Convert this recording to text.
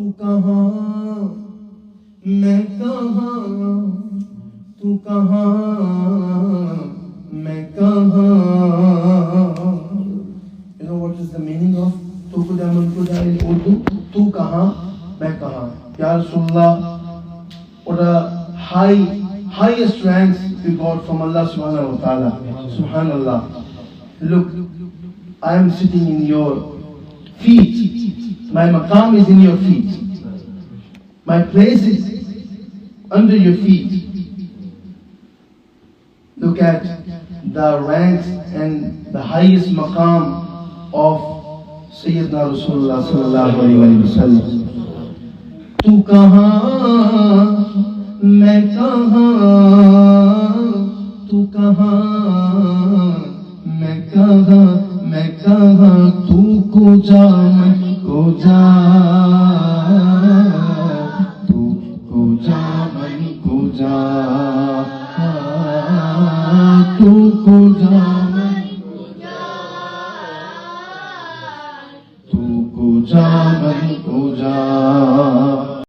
तू कहाँ मैं कहाँ, तू कहाँ मैं कहाँ. You know what is the meaning of तू खुदा मन खुदा in Urdu? तू कहाँ मैं कहाँ. Ya Rasulullah, what a highest ranks we got from Allah subhanahu wa ta'ala. Subhanallah. Look, I am sitting in your feet. My maqam is in your feet. My place is under your feet. Look at the ranks and the highest maqam of Sayyidina Rasulullah sallallahu alayhi wa sallam. तू कहाँ मैं कहाँ, तू कहाँ मैं कहाँ, मैं कहाँ तू को जा मैं को जा, तू को जा मैं को जा, तू को जा मैं को जा, तू को जा मैं को जा.